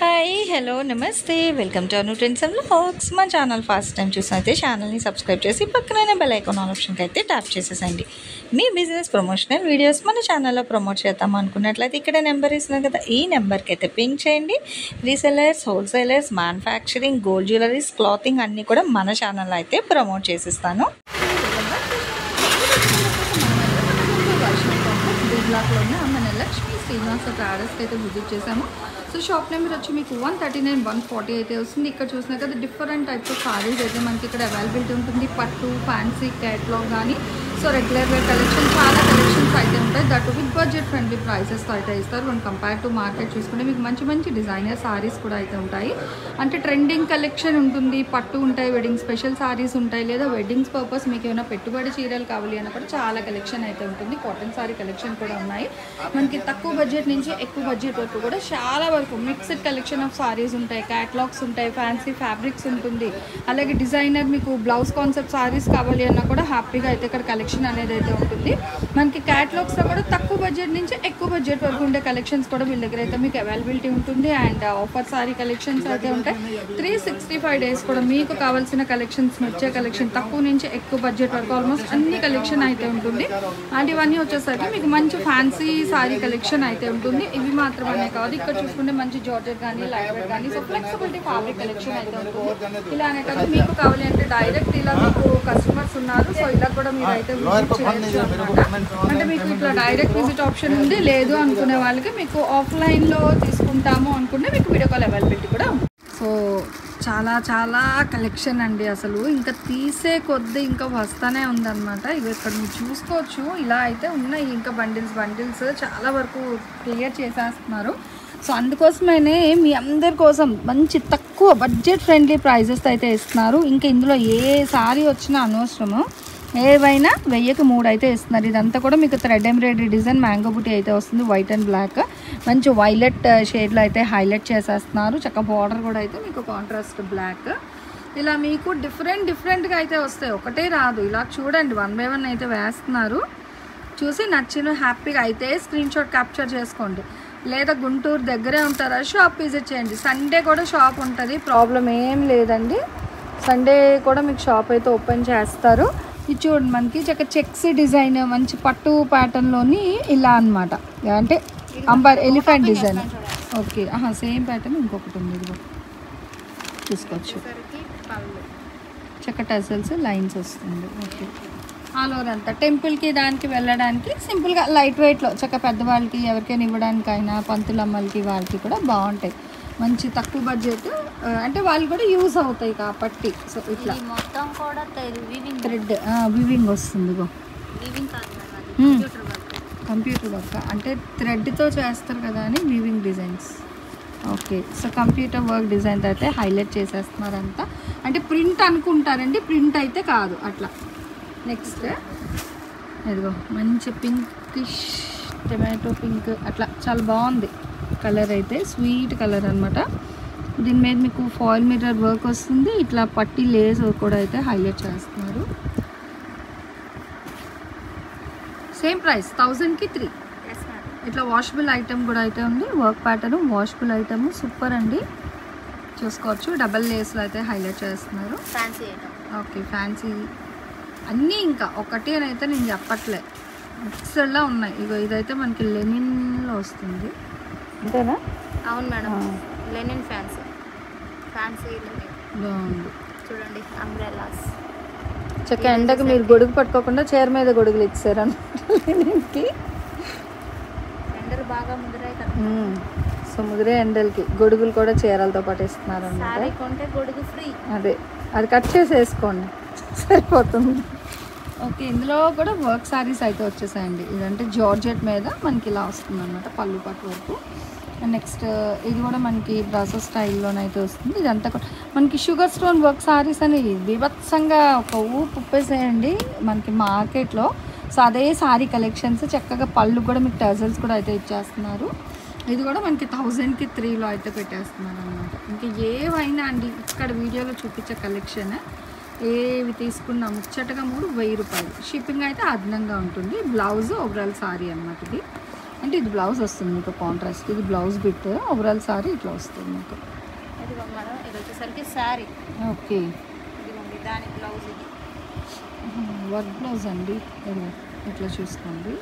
Hi hello నమస్తే welcome to Anu trends and vlogs. మా channel first time చూసినైతే ఛానల్ని subscribe చేసి పక్కనే బెల్ ఐకాన్ ఆప్షన్కి అయితే ట్యాప్ చేసేసండి. మీ బిజినెస్ ప్రమోషనల్ వీడియోస్ మన ఛానల్లో ప్రమోట్ చేద్దాం అనుకున్నట్లయితే ఇక్కడ నెంబర్ ఇస్తున్నాను కదా, ఈ నెంబర్కి అయితే పింక్ చేయండి. Resellers, wholesalers, manufacturing, gold jewelleries, clothing అన్నీ కూడా మన ఛానల్లో అయితే ప్రమోట్ చేసిస్తాను. బ్లాక్లోనే మన లక్ష్మీ శ్రీనివాస ట్రాడర్స్కి అయితే విజిట్ చేసాము. సో షాప్ నెంబర్ వచ్చి మీకు 139, 140 అయితే వస్తుంది. ఇక్కడ చూసినా కదా డిఫరెంట్ టైప్స్ ఆఫ్ సారీస్ అయితే మనకి ఇక్కడ అవైలబిలిటీ ఉంటుంది. పట్టు, ఫ్యాన్సీ, క్యాట్లాగ్ కానీ సో రెగ్యులర్ వేర్ కలెక్షన్ చాలా కలెక్షన్స్ అయితే ఉంటాయి. దట్ విత్ బడ్జెట్ ఫ్రెండ్లీ ప్రైసెస్తో అయితే ఇస్తారు. మనం కంపేర్ టు మార్కెట్ చూసుకుంటే మీకు మంచి మంచి డిజైనర్ సారీస్ కూడా అయితే ఉంటాయి. అంటే ట్రెండింగ్ కలెక్షన్ ఉంటుంది, పట్టు ఉంటాయి, వెడ్డింగ్ స్పెషల్ సారీస్ ఉంటాయి, లేదా వెడ్డింగ్స్ పర్పస్ మీకు ఏమైనా పెట్టుబడి చీరలు కావాలి అన్న కూడా చాలా కలెక్షన్ అయితే ఉంటుంది. కాటన్ సారీ కలెక్షన్ కూడా ఉన్నాయి. మనకి తక్కువ బడ్జెట్ నుంచి ఎక్కువ బడ్జెట్ వరకు కూడా చాలా వరకు మిక్స్డ్ కలెక్షన్ ఆఫ్ సారీస్ ఉంటాయి, క్యాట్లాగ్స్ ఉంటాయి, ఫ్యాన్సీ ఫ్యాబ్రిక్స్ ఉంటుంది. అలాగే డిజైనర్ మీకు బ్లౌజ్ కాన్సెప్ట్ సారీస్ కావాలి అన్నా కూడా హ్యాపీగా అయితే ఇక్కడ కలెక్షన్ అనేది అయితే ఉంటుంది. మనకి క్యాట్లాగ్స్లో కూడా తక్కువ బడ్జెట్ నుంచి ఎక్కువ బడ్జెట్ వరకు ఉండే కలెక్షన్స్ కూడా వీళ్ళ దగ్గర అయితే మీకు అవైలబిలిటీ ఉంటుంది. అండ్ ఆఫర్ సారీ కలెక్షన్స్ అయితే ఉంటాయి. 365 డేస్ కూడా మీకు కావాల్సిన కలెక్షన్స్ వచ్చే కలెక్షన్ తక్కువ నుంచి ఎక్కువ బడ్జెట్ వరకు ఆల్మోస్ట్ అన్ని కలెక్షన్ అయితే ఉంటుంది. అండ్ ఇవన్నీ వచ్చేసరికి మీకు మంచి ఫ్యాన్సీ సారీ కలెక్షన్ అయితే ఉంటుంది. ఇవి మాత్రమే కాదు, ఇక్కడ చూసుకుంటే మంచి జార్జెట్ కానీ లైట్ వెయిట్ కానీ సో ఫ్లెక్సిబిలిటీ ఫ్యాబ్రిక్ కలెక్షన్ అయితే ఉంటుంది. ఇలానే కాదు మీకు కావాలి అంటే డైరెక్ట్ ఇలా మీకు కస్టమర్స్ ఉన్నారు, సో ఇలా కూడా మీరు అయితే విజిట్ చేయొచ్చు అనమాట. అంటే మీకు ఇట్లా డైరెక్ట్ విజిట్ ఆప్షన్ ఉంది. లేదు అనుకునే వాళ్ళకి మీకు ఆఫ్లైన్లో తీసుకుంటాము అనుకుంటే మీకు వీడియో కాల్ అవైలబిలిటీ కూడా ఉంది. సో చాలా చాలా కలెక్షన్ అండి, అసలు ఇంకా తీసే కొద్ది ఇంకా వస్తానే ఉందన్నమాట. ఇవి ఇక్కడ మీరు చూసుకోవచ్చు, ఇలా అయితే ఉన్నాయి. ఇంకా బండిల్స్ చాలా వరకు క్లియర్ చేసేస్తున్నారు. సో అందుకోసమే మీ అందరి కోసం మంచి తక్కువ బడ్జెట్ ఫ్రెండ్లీ ప్రైజెస్ అయితే ఇస్తున్నారు. ఇంకా ఇందులో ఏ సారీ వచ్చినా అనవసరము, ఏవైనా 1000కి 3 అయితే ఇస్తున్నారు. ఇదంతా కూడా మీకు థ్రెడ్ ఎంబ్రాయిడరీ డిజైన్ మ్యాంగో బుటీ అయితే వస్తుంది. వైట్ అండ్ బ్లాక్ మంచి వైలెట్ షేడ్లో అయితే హైలైట్ చేసేస్తున్నారు. చక్కగా బార్డర్ కూడా అయితే మీకు కాంట్రాస్ట్ బ్లాక్. ఇలా మీకు డిఫరెంట్గా అయితే వస్తాయి, ఒకటే రాదు. ఇలా చూడండి 1 by 1 అయితే వేస్తున్నారు. చూసి నచ్చిన హ్యాపీగా అయితే స్క్రీన్ షాట్ క్యాప్చర్ చేసుకోండి. లేదా గుంటూరు దగ్గరే ఉంటారా, షాప్ విజిట్ చేయండి. సండే కూడా షాప్ ఉంటుంది, ప్రాబ్లం ఏం లేదండి. సండే కూడా మీకు షాప్ అయితే ఓపెన్ చేస్తారు. ఇది చూడండి మనకి చక్కగా చెక్స్ డిజైన్ మంచి పట్టు ప్యాటర్న్లోని ఇలా అనమాట. అంటే elephant design. Okay, same pattern ఇంకొకటి ఉంది, ఇది తీసుకోవచ్చు. చక్క టజల్స్ లైన్స్ వస్తుంది. ఓకే, ఆల్ ఓవర్ అంతా టెంపుల్కి దానికి వెళ్ళడానికి సింపుల్గా లైట్ వెయిట్లో చక్క పెద్దవాళ్ళకి ఎవరికైనా ఇవ్వడానికైనా పంతులమ్మలకి వాళ్ళకి కూడా బాగుంటాయి. మంచి తక్కువ బడ్జెట్, అంటే వాళ్ళు కూడా యూజ్ అవుతాయి కాబట్టి. సో ఇట్లా మొత్తం కూడా థ్రెడ్ వివింగ్ వస్తుంది. కంప్యూటర్ వర్క్ అంటే థ్రెడ్తో చేస్తారు కదా అని weaving designs. Okay, so computer work design అయితే హైలైట్ చేసేస్తున్నారు అంతా. అంటే ప్రింట్ అనుకుంటారండి, ప్రింట్ అయితే కాదు అట్లా. నెక్స్ట్ ఇదిగో మంచి పింకిష్ టొమాటో పింక్ అట్లా చాలా బాగుంది కలర్ అయితే, స్వీట్ కలర్ అనమాట. దీని మీద మీకు ఫాయిల్ మిర్రర్ వర్క్ వస్తుంది. ఇట్లా పట్టి లేస్ కూడా అయితే హైలైట్ చేస్తున్నారు. సేమ్ ప్రైస్ 1000కి 3. ఇట్లా వాషబుల్ ఐటమ్ కూడా అయితే ఉంది. Work pattern washable item super అండి, చూసుకోవచ్చు. డబల్ లేస్లో అయితే హైలైట్ చేస్తున్నారు. Fancy item. ఓకే, ఫ్యాన్సీ అన్నీ ఇంకా ఒకటి అని అయితే నేను చెప్పట్లే, మిక్స్డ్లా ఉన్నాయి. ఇగో ఇదైతే మనకి లెనిన్లో వస్తుంది, అంతేనా? అవును మేడం, లెనిన్ ఫ్యాన్సీ బాగుంది. చూడండి అంబ్రెల్లాస్. చక్క ఎండకు మీరు గొడుగు పట్టుకోకుండా చీర మీద గొడుగులు ఇచ్చారు అనమాట లెనిన్కి. ఎండలు బాగా ముదిరాయి కదా, సో ముదిరే ఎండలకి గొడుగులు కూడా చీరలతో పాటు ఇస్తున్నారు సారీ అన్నమాట. కొంటే గొడుగు ఫ్రీ. అదే, అది కట్ చేసి వేసుకోండి సరిపోతుంది. ఓకే, ఇందులో కూడా వర్క్ సారీస్ అయితే వచ్చేసాయండి. ఇదంటే జార్జెట్ మీద మనకి ఇలా వస్తుంది అనమాట, పళ్ళు పట్టు వరకు. నెక్స్ట్ ఇది కూడా మనకి బ్రాసో స్టైల్లోనైతే వస్తుంది. ఇదంతా కూడా మనకి షుగర్ స్టోన్ వర్క్ సారీస్ అని బీభత్సంగా ఒక ఉప్పేసేయండి మనకి మార్కెట్లో. సో అదే సారీ కలెక్షన్స్ చక్కగా పళ్ళు కూడా మీకు టజల్స్ కూడా అయితే ఇచ్చేస్తున్నారు. ఇది కూడా మనకి 1000కి 3లో అయితే పెట్టేస్తున్నారు అనమాట. ఇంకా ఏవైనా అండి ఇక్కడ వీడియోలో చూపించే కలెక్షన్ ఏవి తీసుకున్నా ముచ్చటగా 1000 రూపాయలు. షిప్పింగ్ అయితే అదనంగా ఉంటుంది. బ్లౌజ్ ఓవరాల్ సారీ అన్నమాట ఇది. అంటే ఇది బ్లౌజ్ వస్తుంది మీకు కాంట్రాస్ట్, ఇది బ్లౌజ్ బిట్, ఓవరాల్ సారీ ఇట్లా వస్తుంది మీకు. ఇది మేడం ఇది వచ్చేసరికి శారీ. ఓకే, ఇదిగోండి దాని బ్లౌజ్ ఇది. వర్క్ బ్లౌజ్ అండి, ఇది ఇట్లా చూసుకోండి.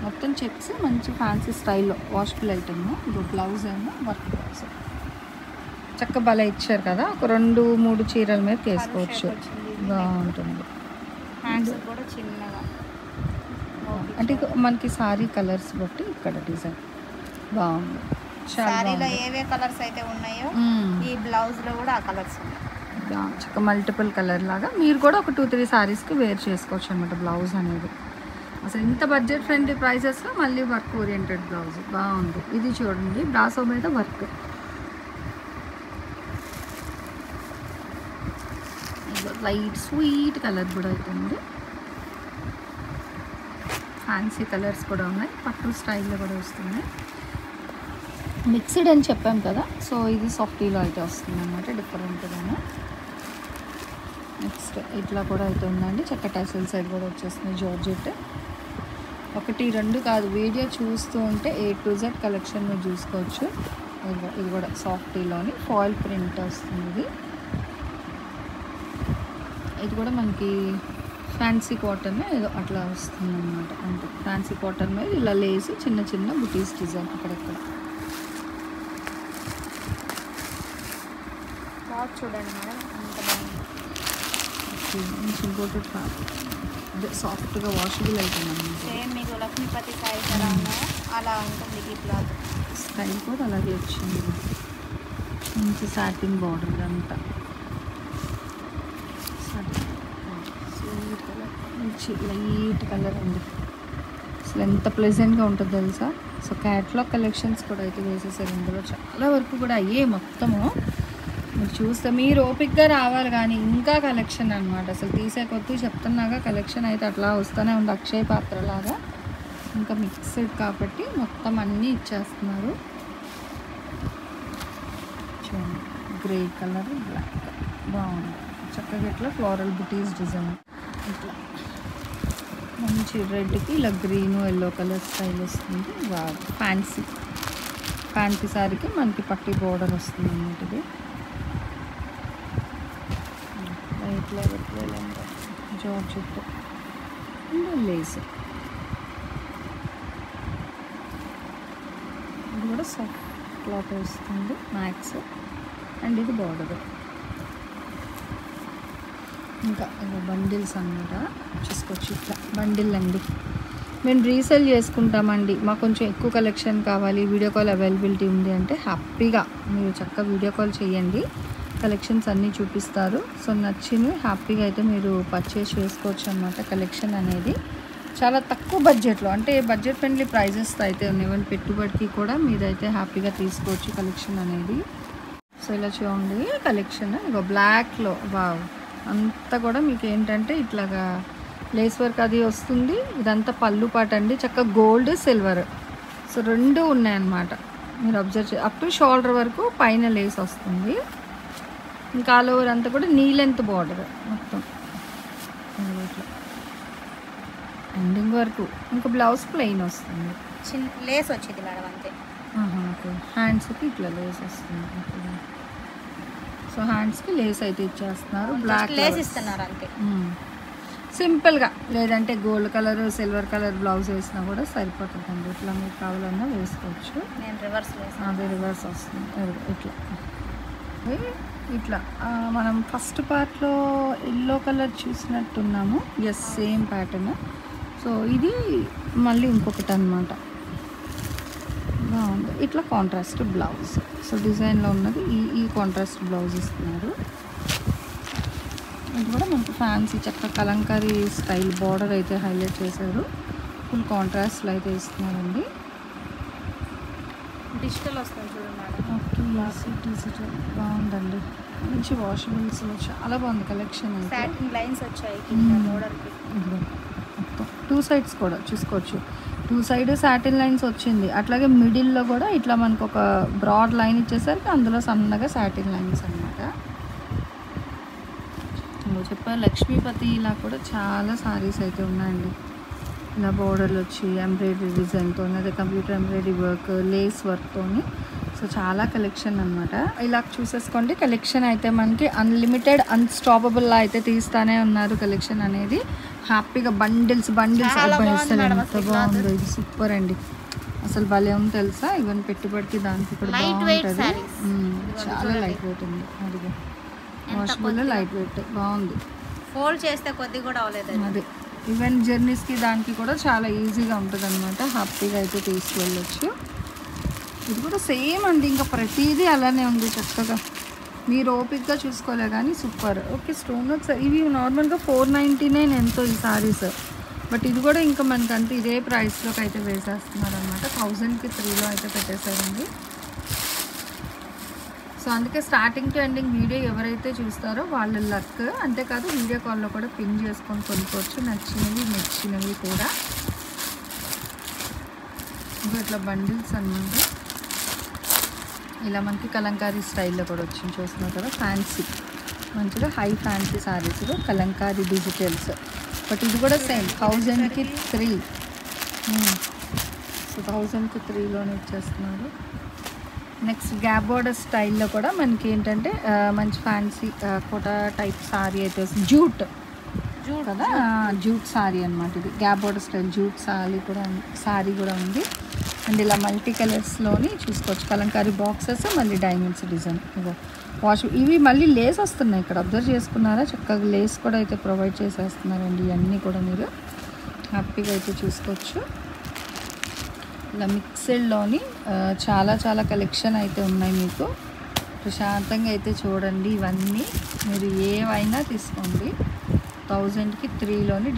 మొత్తం చెక్స్ మంచి ఫ్యాన్సీ స్టైల్లో వాషబుల్ ఐటమ్. ఇది బ్లౌజ్ ఏమో వర్క్ బ్లౌజ్. చక్క భలే ఇచ్చారు కదా, ఒక 2-3 చీరల మీద వేసుకోవచ్చు, బాగుంటుంది. హ్యాండ్స్ కూడా చిన్నగా అంటే మనకి సారీ కలర్స్ బట్టి ఇక్కడ డిజైన్ బాగుంది. సారీలో ఏవే కలర్స్ అయితే ఉన్నాయో ఈ బ్లౌజ్లో కూడా ఆ కలర్స్ ఉన్నాయి. చక్క మల్టిపుల్ కలర్ లాగా మీరు కూడా ఒక 2-3 సారీస్కి వేర్ చేసుకోవచ్చు అనమాట బ్లౌజ్ అనేది. అసలు ఇంత బడ్జెట్ ఫ్రెండ్లీ ప్రైసెస్లో మళ్ళీ వర్క్ ఓరియంటెడ్ బ్లౌజ్ బాగుంది. ఇది చూడండి బ్రాసో మీద వర్క్, లైట్ స్వీట్ కలర్ కూడా అవుతుంది. ఫ్యాన్సీ కలర్స్ కూడా ఉన్నాయి, పట్టు స్టైల్లో కూడా వస్తుంది. మిక్స్డ్ అని చెప్పాం కదా, సో ఇది సాఫ్టీలో అయితే వస్తుంది అన్నమాట, డిఫరెంట్గానే. నెక్స్ట్ ఇట్లా కూడా అయితే ఉందండి, చక్క టెసల్ సైడ్ కూడా వచ్చేస్తుంది జార్జెట్. 1-2 కాదు, వీడియో చూస్తూ ఉంటే A to Z కలెక్షన్ మీరు చూసుకోవచ్చు. ఇది కూడా సాఫ్టీలోని ఫాయిల్ ప్రింట్ వస్తుంది. ఇది కూడా మనకి ఫ్యాన్సీ కాటన్ ఏదో అట్లా వస్తుంది అన్నమాట. అంటే ఫ్యాన్సీ కాటన్ మీద ఇలా లేసి చిన్న చిన్న బుటీస్ డిజైన్ అక్కడక్కడ. చూడండి మేడం అంత బాగుంది. మంచి ఇంపోర్టెడ్ ఫ్యాబ్రిక్, అదే సాఫ్ట్గా వాషబుల్ అవుతుంది. సేమ్ మీకు లక్ష్మీపతి సారీస్ ఎలా ఉన్నాయో అలా ఉంటుంది ఈ క్లాత్. స్టైల్ కూడా అలాగే వచ్చింది, మంచి సాటిన్ బార్డర్ అంతా. స్వీట్ కలర్, మంచి లైట్ కలర్ అండి. అసలు ఎంత ప్లెజెంట్గా ఉంటుందో తెలుసా. సో క్యాట్లాగ్ కలెక్షన్స్ కూడా అయితే వేసేసారు ఇందులో, చాలా వరకు కూడా అయ్యే మొత్తము. మీరు చూస్తే మీరు ఓపిక్గా రావాలి, కానీ ఇంకా కలెక్షన్ అనమాట. అసలు తీసే కొద్దీ చెప్తున్నాగా కలెక్షన్ అయితే అట్లా వస్తూనే ఉంది, అక్షయ పాత్ర లాగా. ఇంకా మిక్స్డ్ కాబట్టి మొత్తం అన్నీ ఇచ్చేస్తున్నారు. చూడండి గ్రే కలర్ బ్లాక్ బాగుంది, చక్కగా ఇట్లా ఫ్లోరల్ బుటీస్ డిజైన్. ఇట్లా మంచి రెడ్కి ఇలా గ్రీన్ ఎల్లో కలర్ స్టైల్ వస్తుంది. ఫ్యాన్సీ సారీకి మనకి పట్టి బోర్డర్ వస్తుంది అన్నమాట. ఇది జార్జెట్ లేస్, ఇది కూడా సాఫ్ట్ క్లాత్ వస్తుంది మ్యాక్స్. అండ్ ఇది బార్డర్. ఇంకా బండిల్స్ అన్నమాట చూసుకోవచ్చు, ఇట్లా బండిల్ అండి. మేము రీసేల్ చేసుకుంటామండి, మాకు కొంచెం ఎక్కువ కలెక్షన్ కావాలి, వీడియో కాల్ అవైలబిలిటీ ఉంది అంటే హ్యాపీగా మీరు చక్కగా వీడియో కాల్ చేయండి, కలెక్షన్స్ అన్నీ చూపిస్తారు. సో నచ్చినవి హ్యాపీగా అయితే మీరు పర్చేస్ చేసుకోవచ్చు అన్నమాట. కలెక్షన్ అనేది చాలా తక్కువ బడ్జెట్లో, అంటే బడ్జెట్ ఫ్రెండ్లీ ప్రైజెస్ అయితే ఉన్నాయి. ఈవెన్ పెట్టుబడికి కూడా మీరైతే హ్యాపీగా తీసుకోవచ్చు కలెక్షన్ అనేది. సో ఇలా చూడండి కలెక్షన్, ఇక బ్లాక్లో వావ్ అంతా కూడా మీకు ఏంటంటే ఇట్లాగా లేస్ వర్క్ అది వస్తుంది. ఇదంతా పళ్ళు పాట అండి, చక్కగా గోల్డ్ సిల్వర్, సో 2 ఉన్నాయన్నమాట. మీరు అబ్జర్వ్ చే అప్ టు షోల్డర్ వరకు పైన లేస్ వస్తుంది. ఇంకా ఆల్ ఓవర్ అంతా కూడా నీ లెంత్ బార్డర్ మొత్తం ఇట్లా ఎండింగ్ వరకు. ఇంకా బ్లౌజ్ ప్లెయిన్ వస్తుంది, చిన్న లేస్ వచ్చింది మేడం అంతే. ఓకే, హ్యాండ్స్కి ఇట్లా లేస్ వస్తుంది. సో హ్యాండ్స్కి లేస్ అయితే ఇచ్చేస్తున్నారు, బ్లాక్ లేస్ ఇస్తున్నారు అంతే. సింపుల్గా, లేదంటే gold colour silver colour blouse వేసినా కూడా సరిపోతుందండి. ఇట్లా మీకు కావాలన్నా వేసుకోవచ్చు. నేను రివర్స్ అదే రివర్స్ వస్తుంది ఇట్లా. ఇట్లా మనం ఫస్ట్ పార్ట్లో ఎల్లో కలర్ చూసినట్టున్నాము, ఎస్ సేమ్ ప్యాటర్న్. సో ఇది మళ్ళీ ఇంకొకటి అనమాట, బాగుంది. ఇట్లా కాంట్రాస్ట్ బ్లౌజ్, సో డిజైన్లో ఉన్నది ఈ కాంట్రాస్ట్ బ్లౌజ్ ఇస్తున్నారు. ఇది కూడా మనకి ఫ్యాన్సీ చక్క కలంకారీ స్టైల్ బార్డర్ అయితే హైలైట్ చేశారు, ఫుల్ కాంట్రాస్ట్లో అయితే ఇస్తున్నారండి. డిజిటల్ వస్తుంది చూడండి మేడం. ఓకే, డిజిటల్ బాగుందండి, మంచి వాషబుల్స్లో చాలా బాగుంది కలెక్షన్ అయితే. సాటిన్ లైన్స్ వచ్చాయి కింద బోర్డర్కి. మొత్తం 2 సైడ్స్ కూడా చూసుకోవచ్చు, 2 సైడ్ సాటిన్ లైన్స్ వచ్చింది. అట్లాగే మిడిల్లో కూడా ఇట్లా మనకు ఒక బ్రాడ్ లైన్ ఇచ్చేసరికి అందులో సన్నగా సాటిన్ లైన్స్ అన్నమాట. చెప్పారు లక్ష్మీపతి ఇలా కూడా చాలా సారీస్ అయితే ఉన్నాయండి. ఇలా బోర్డర్లు వచ్చి ఎంబ్రాయిడరీ డిజైన్తో, అదే కంప్యూటర్ ఎంబ్రాయిడరీ వర్క్, లేస్ వర్క్తో. సో చాలా కలెక్షన్ అనమాట. ఇలా చూసేసుకోండి. కలెక్షన్ అయితే మనకి అన్లిమిటెడ్ అన్స్టాపబుల్లా అయితే తీస్తానే ఉన్నారు. కలెక్షన్ అనేది హ్యాపీగా బండిల్స్ చాలా బాగుంది అసలు మేడం ఎంత బాగుందో. ఇది సూపర్ అండి, అసలు భలే ఉంది తెలుసా. ఈవెన్ పెట్టుబడికి దానికి కూడా బాగుంటుంది. చాలా లైట్ వెయిట్ ఉంది. అదిగో వాషబుల్ లైట్ వెయిట్ బాగుంది. ఫోల్డ్ చేస్తే కొద్ది కూడా అవ్వలేదు. అదే ఈవెన్ జర్నీస్కి దానికి కూడా చాలా ఈజీగా ఉంటుంది అనమాట. హ్యాపీగా అయితే తీసుకువెళ్ళొచ్చు. ఇది కూడా సేమ్ అండి, ఇంకా ప్రతిదీ అలానే ఉంది చక్కగా. మీరు ఓపిక్గా చూసుకోలే కానీ సూపర్. ఓకే స్టోన్ వర్క్స్ ఇవి నార్మల్గా 499 ఎంతో ఈ సారీస్. బట్ ఇది కూడా ఇంకా మనకంటే ఇదే ప్రైస్లోకి అయితే వేసేస్తున్నారు అనమాట. 1000కి 3లో అయితే పెట్టేశారండి. సో అందుకే స్టార్టింగ్ టు ఎండింగ్ వీడియో ఎవరైతే చూస్తారో వాళ్ళ లక్. అంతేకాదు వీడియో కాల్లో కూడా పిన్ చేసుకొని కొనుక్కోవచ్చు, నచ్చినవి మెచ్చినవి కూడా. ఇంకా ఇట్లా బండిల్స్ అనమాట. ఇలా మనకి కలంకారీ స్టైల్లో కూడా వచ్చింది చూస్తున్నారు కదా. ఫ్యాన్సీ మంచిగా హై ఫ్యాన్సీ సారీస్లో కలంకారీ డిజిటల్స్. బట్ ఇది కూడా సేమ్ 1000కి 3. సో 1000కి 3లోనే ఇచ్చేస్తున్నారు. నెక్స్ట్ గ్యాప్ బోర్డర్ స్టైల్లో కూడా మనకి ఏంటంటే మంచి ఫ్యాన్సీ కోట టైప్ సారీ అయితే వస్తుంది. జూట్ కదా, జూట్ సారీ అనమాట. ఇది gap border style jute sorry కూడా ఉంది. అండ్ ఇలా మల్టీ కలర్స్లోని చూసుకోవచ్చు. కలంకారీ బాక్సెస్, మళ్ళీ డైమండ్స్ డిజైన్. ఇగో ఇవి మళ్ళీ లేస్ వస్తున్నాయి ఇక్కడ, అబ్జర్వ్ చేసుకున్నారా. చక్కగా లేస్ కూడా అయితే ప్రొవైడ్ చేసేస్తున్నారండి. ఇవన్నీ కూడా మీరు హ్యాపీగా అయితే చూసుకోవచ్చు. ఇలా మిక్స్డ్లోని చాలా కలెక్షన్ అయితే ఉన్నాయి. మీకు ప్రశాంతంగా అయితే చూడండి. ఇవన్నీ మీరు ఏవైనా తీసుకోండి. 1000కి 3లోని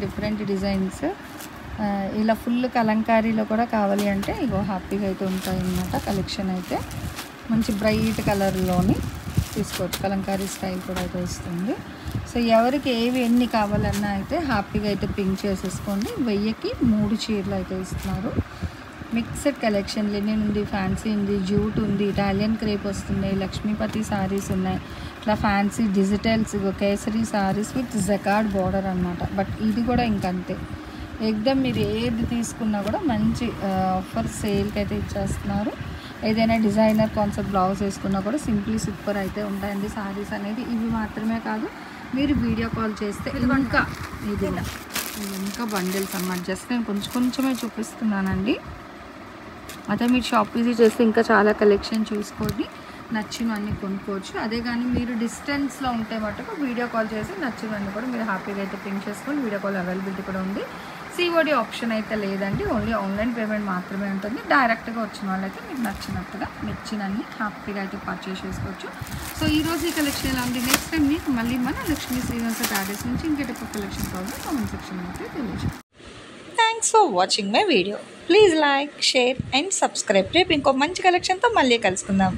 డిఫరెంట్ డిజైన్స్. ఇలా ఫుల్ కలంకారీలో కూడా కావాలి అంటే ఇగో హ్యాపీగా అయితే ఉంటాయి అన్నమాట. కలెక్షన్ అయితే మంచి బ్రైట్ కలర్లోని తీసుకోవచ్చు. కలంకారీ స్టైల్ కూడా అయితే వస్తుంది. సో ఎవరికి ఎన్ని కావాలన్నా అయితే హ్యాపీగా అయితే పింక్ చేసేసుకోండి. 1000కి 3 చీరలు అయితే ఇస్తున్నారు. మిక్స్డ్ కలెక్షన్ లినెన్ ఉంది, ఫ్యాన్సీ ఉంది, జూట్ ఉంది, ఇటాలియన్ క్రేప్ వస్తున్నాయి, లక్ష్మీపతి సారీస్ ఉన్నాయి. ఇట్లా fancy digitals, kesari saris with jacquard border అనమాట. బట్ ఇది కూడా ఇంకంతే ఎగ్దమ్ మీరు ఏది తీసుకున్నా కూడా మంచి ఆఫర్ సేల్కి అయితే ఇచ్చేస్తున్నారు. ఏదైనా డిజైనర్ కాన్సెప్ట్ బ్లౌజ్ వేసుకున్నా కూడా సింప్లీ సూపర్ అయితే ఉంటాయండి సారీస్ అనేది. ఇవి మాత్రమే కాదు, మీరు వీడియో కాల్ చేస్తే ఇంకా బండిల్స్ అన్నమాట. జస్ట్ నేను కొంచెమే చూపిస్తున్నానండి. అదే మీరు షాప్ విజిట్ చేస్తే ఇంకా చాలా కలెక్షన్ చూసుకొని నచ్చినవన్నీ కొనుక్కోవచ్చు. అదే కానీ మీరు డిస్టెన్స్లో ఉంటే మటుకు వీడియో కాల్ చేసి నచ్చినవన్నీ కూడా మీరు హ్యాపీగా అయితే పింక్ చేసుకొని వీడియో కాల్ అవైలబిలిటీ కూడా ఉంది. సిఓడి ఆప్షన్ అయితే లేదండి, ఓన్లీ ఆన్లైన్ పేమెంట్ మాత్రమే ఉంటుంది. డైరెక్ట్గా వచ్చిన వాళ్ళైతే మీకు నచ్చినట్టుగా నచ్చినన్ని హ్యాపీగా అయితే పర్చేస్ చేసుకోవచ్చు. సో ఈరోజు ఈ కలెక్షన్ ఎలా ఉంది, నెక్స్ట్ టైం మీకు మళ్ళీ మన లక్ష్మీ శ్రీనివాస ట్యాడర్స్ నుంచి ఇంకెటప్పుడు కలెక్షన్ కావాలి కామెంట్ సెక్షన్ అయితే తెలియజేయండి. Thanks for watching my video. Please like, share and subscribe. రేపు ఇంకో మంచి కలెక్షన్తో మళ్ళీ కలుసుకుందాం.